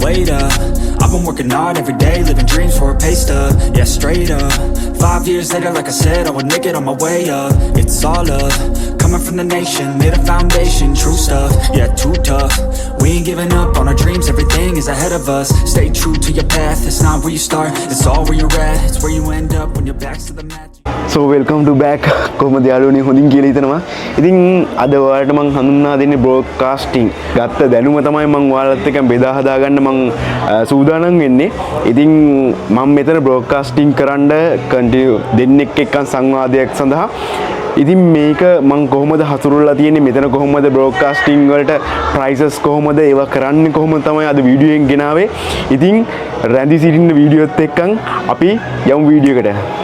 weight up. I've been working hard every day, living dreams for a pay stub. Yeah, straight up. 5 years later, like I said, I would make it on my way up. It's all up, coming from the nation, made a foundation, true stuff. Yeah, too tough. We ain't giving up on our dreams, everything is ahead of us. Stay true to your path, it's not where you start, it's all where you're at. It's where you end up when your back's to the mat. So welcome to back. කොහොමද යාළුවනේ හොඳින් කියලා හිතනවා. ඉතින් අද ඔයාලට මම හඳුන්වා දෙන්නේ බ්‍රෝඩ්කාස්ටිං. ගත්ත දැනුම තමයි මම ඔයාලත් එක්ක බෙදා හදා ගන්න මම සූදානම් වෙන්නේ. ඉතින් මම මෙතන බ්‍රෝඩ්කාස්ටිං කරන්න කන්ටිනියු දෙන්නෙක් එක්ක සංවාදයක් සඳහා ඉතින් මේක මම කොහොමද හසුරුවලා තියෙන්නේ මෙතන කොහොමද බ්‍රෝඩ්කාස්ටිං වලට ප්‍රයිසස් කොහොමද ඒවා කරන්නේ කොහොමද තමයි අද වීඩියෝ එකෙන් ගෙනාවේ. ඉතින් රැඳි සිටින්න වීඩියෝත් එක්කන් අපි යමු වීඩියෝ එකට.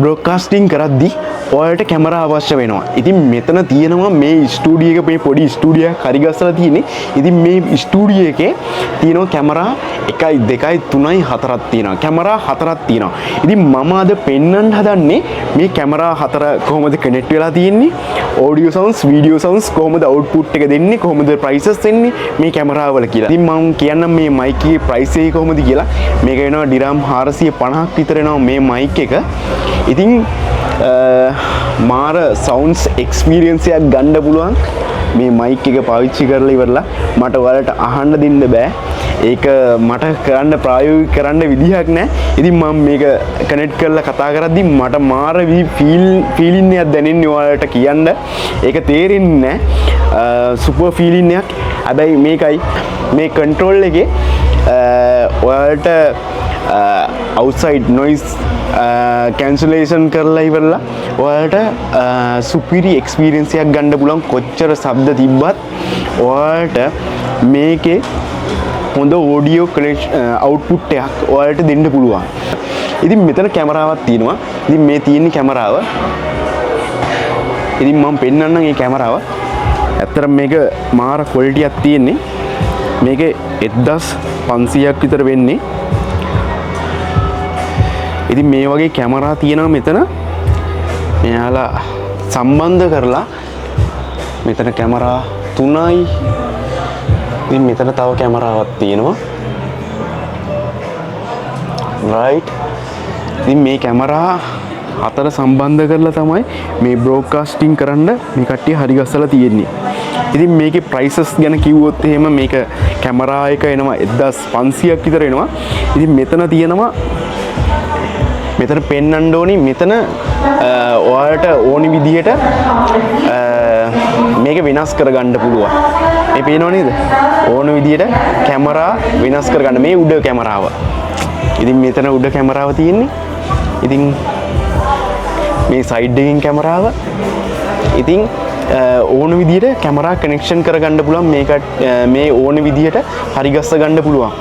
බ්‍රෝඩ්කාස්ටිං කරද්දී ඔයාලට කැමරා අවශ්‍ය වෙනවා. ඉතින් මෙතන තියෙනවා මේ ස්ටුඩියෝ එක මේ පොඩි ස්ටුඩියෝ එකක් හරි ගස්සලා තියෙන්නේ. ඉතින් මේ ස්ටුඩියෝ එකේ තියෙනවා කැමරා 1 2 3 4ක් තියෙනවා. කැමරා 4ක් තියෙනවා. ඉතින් මම අද පෙන්වන්න හදන්නේ මේ කැමරා 4 කොහොමද කනෙක්ට් වෙලා තියෙන්නේ, ඔඩියෝ සවුන්ඩ්ස්, වීඩියෝ සවුන්ඩ්ස් කොහොමද අවුට්පුට් එක දෙන්නේ, කොහොමද ප්‍රයිසස් එන්නේ මේ කැමරා වල කියලා. ඉතින් මම කියන්නම් මේ මයික් එකේ ප්‍රයිස් එක කොහොමද කියලා. මේක වෙනවා ඩිරම් 450ක් විතර වෙනවා මේ මයික් එක. ඉතින් මාර සවුන්ඩ්ස් එක්ස්පීරියන්ස් එකක් ගන්න පුළුවන් මේ මයික් එක පාවිච්චි කරලා ඉවරලා මට ඔයාලට අහන්න දෙන්න බෑ. ඒක මට කරන්න ප්‍රායෝගික කරන්න විදිහක් නැහැ. ඉතින් මම මේක කනෙක්ට් කරලා කතා කරද්දි මට මාර ෆීලින් එකක් දැනෙන්නේ ඔයාලට කියන්න. ඒක තේරෙන්නේ නැහැ. සුපර් ෆීලින් එකක්. හැබැයි මේකයි මේ කන්ට්‍රෝල් එකේ ඔයාලට outside noise cancellation කරලා ඉවරලා ඔයාලට superior experience එකක් ගන්න පුළුවන්. කොච්චර ශබ්ද තිබ්බත් ඔයාලට මේකේ හොඳ audio output එකක් ඔයාලට දෙන්න පුළුවන්. ඉතින් මෙතන කැමරාවක් තියෙනවා. ඉතින් මේ තියෙන කැමරාව ඉතින් මම පෙන්නන්නම් මේ කැමරාව. ඇත්තටම මේක මාර quality එකක් තියෙන්නේ. මේක 1500ක් විතර වෙන්නේ. ඉතින් මේ වගේ කැමරා තියෙනවා මෙතන. මෙයාලා සම්බන්ධ කරලා මෙතන කැමරා 3යි. ඉතින් මෙතන තව කැමරාවක් තියෙනවා. right. ඉතින් මේ කැමරා 4 සම්බන්ධ කරලා තමයි මේ බ්‍රෝඩ්කාස්ටිං කරන්න මේ කට්ටිය හරි ගස්සලා තියෙන්නේ. ඉතින් මේකේ ප්‍රයිසස් ගැන කිව්වොත් එහෙම මේක කැමරා එක එනවා 1500ක් විතර එනවා. ඉතින් මෙතන තියෙනවා මෙතන පෙන්වන්න ඕනි මෙතන ඔයාලට ඕනි විදිහට මේක වෙනස් කරගන්න පුළුවන්. මේ පේනව නේද? ඕන විදිහට කැමරා වෙනස් කරගන්න මේ උඩ කැමරාව. ඉතින් මෙතන උඩ කැමරාව තියෙන්නේ. ඉතින් මේ සයිඩ් එකකින් කැමරාව. ඉතින් ඕන විදිහට කැමරා කනෙක්ෂන් කරගන්න පුළුවන්. මේක මේ ඕන විදිහට හරි ගස්ස ගන්න පුළුවන්.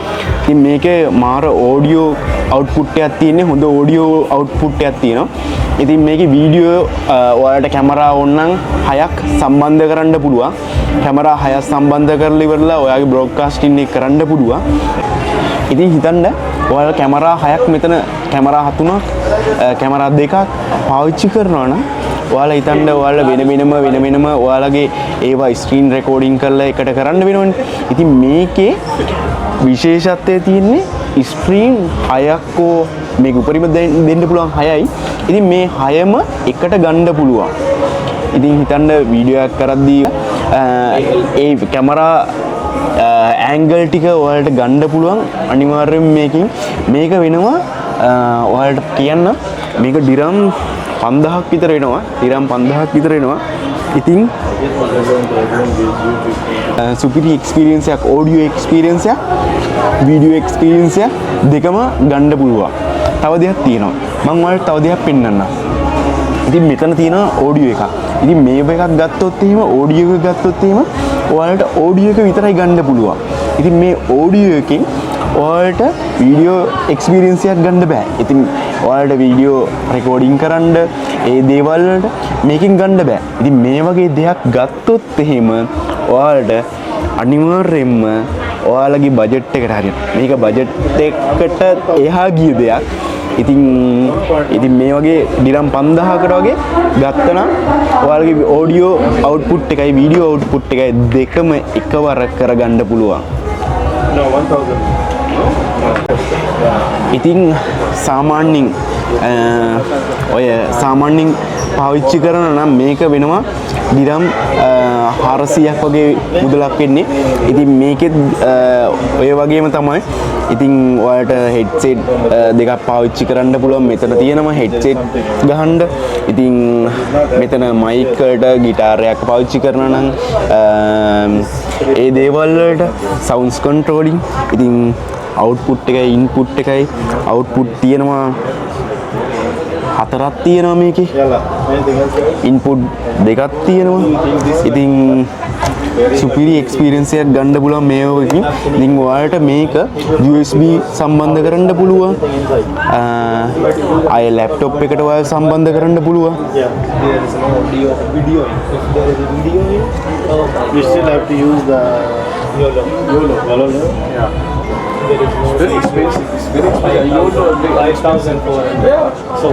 ඉතින් මේකේ මාර ඔඩියෝ අවුට්පුට් එකක් තියෙන්නේ. හොඳ ඔඩියෝ අවුට්පුට් එකක් තියෙනවා. ඉතින් මේකේ වීඩියෝ ඔයාලට කැමරා ඕනනම් 6ක් සම්බන්ධ කරන්න පුළුවන්. කැමරා 6ක් සම්බන්ධ කරලා ඉවරලා ඔයාගේ බ්‍රෝඩ්කාස්ටිං එක කරන්න පුළුවන්. ඉතින් හිතන්න ඔයාලා කැමරා 6ක් මෙතන කැමරා 3ක් කැමරා 2ක් පාවිච්චි කරනවා නම් ඔයාලා හිතන්න ඔයාලා වෙන වෙනම ඔයාලගේ ඒවා ස්ක්‍රීන් රෙකෝඩින් කරලා එකට කරන්න වෙනවනේ. ඉතින් මේකේ විශේෂත්වය තියෙන්නේ ස්ක්‍රීන් 6ක් මේක උපරිම දෙන්න පුළුවන් 6යි. ඉතින් මේ 6ම එකට ගන්න පුළුවන්. ඉතින් හිතන්න වීඩියෝ එකක් කරද්දී ඒ කැමරා ඇන්ගල් ටික ඔයාලට ගන්න පුළුවන්. අනිවාර්යෙන් මේක වෙනවා ඔයාලට කියන්න මේක ඩිරම් 5000ක් විතර වෙනවා. ඩිරම් 5000ක් විතර වෙනවා. ඉතින් superior experience එකක්, audio experience එකක්, video experience එකක් දෙකම ගන්න පුළුවන්. තව දෙයක් තියෙනවා. මම ඔයාලට තව දෙයක් පෙන්නන්නම්. ඉතින් මෙතන තියෙනවා audio එකක්. ඉතින් මේව එකක් ගත්තොත් එහෙම audio එක ගත්තොත් එහෙම ඔයාලට audio එක විතරයි ගන්න පුළුවන්. ඉතින් මේ audio එකෙන් ඔයාලට video experience එකක් ගන්න බෑ. ඉතින් ඔයාලට video recording කරන්න ඒ දේවල් වලට මේකෙන් ගන්න බෑ. ඉතින් මේ වගේ දෙයක් ගත්තොත් එහෙම ඔයාලට අනිවාර්යයෙන්ම ඔයාලගේ බජට් එකට හරියට මේක බජට් එකට එහා ගිය දෙයක්. ඉතින් මේ වගේ දිරම් 5000කට වගේ ගත්තනම් ඔයාලගේ ඔඩියෝ අවුට්පුට් එකයි වීඩියෝ අවුට්පුට් එකයි දෙකම එකවර කරගන්න පුළුවන්. ඉතින් සාමාන්‍යයෙන් ඔය සාමාන්‍යයෙන් පාවිච්චි කරන නම් මේක වෙනවා දිරම් 400ක් වගේ මුදලක් වෙන්නේ. ඉතින් මේකෙත් ඔය වගේම තමයි. ඉතින් ඔයාලට හෙඩ්සෙට් දෙකක් පාවිච්චි කරන්න පුළුවන්. මෙතන තියෙනවා හෙඩ්සෙට් ගහන්න. ඉතින් මෙතන මයික් වලට ගිටාරයක් පාවිච්චි කරනවා නම් ඒ දේවල් වලට සවුන්ඩ්ස් කන්ට්‍රෝලින්. ඉතින් අවුට්පුට් එකයි ඉන්පුට් එකයි අවුට්පුට් තියෙනවා 4ක් තියෙනවා මේකේ. ඉන්පුට් 2ක් තියෙනවා. ඉතින් සුපිරි එක්ස්පීරියන්ස් එකක් ගන්න පුළුවන් මේකකින්. ඉතින් ඔයාලට මේක USB සම්බන්ධ කරන්න පුළුවන්. අය ලැප්ටොප් එකට ඔයාලා සම්බන්ධ කරන්න පුළුවන්. You still have to use the YOLO. Yeah. Very expensive. It's very expensive. YOLO, 5,400. So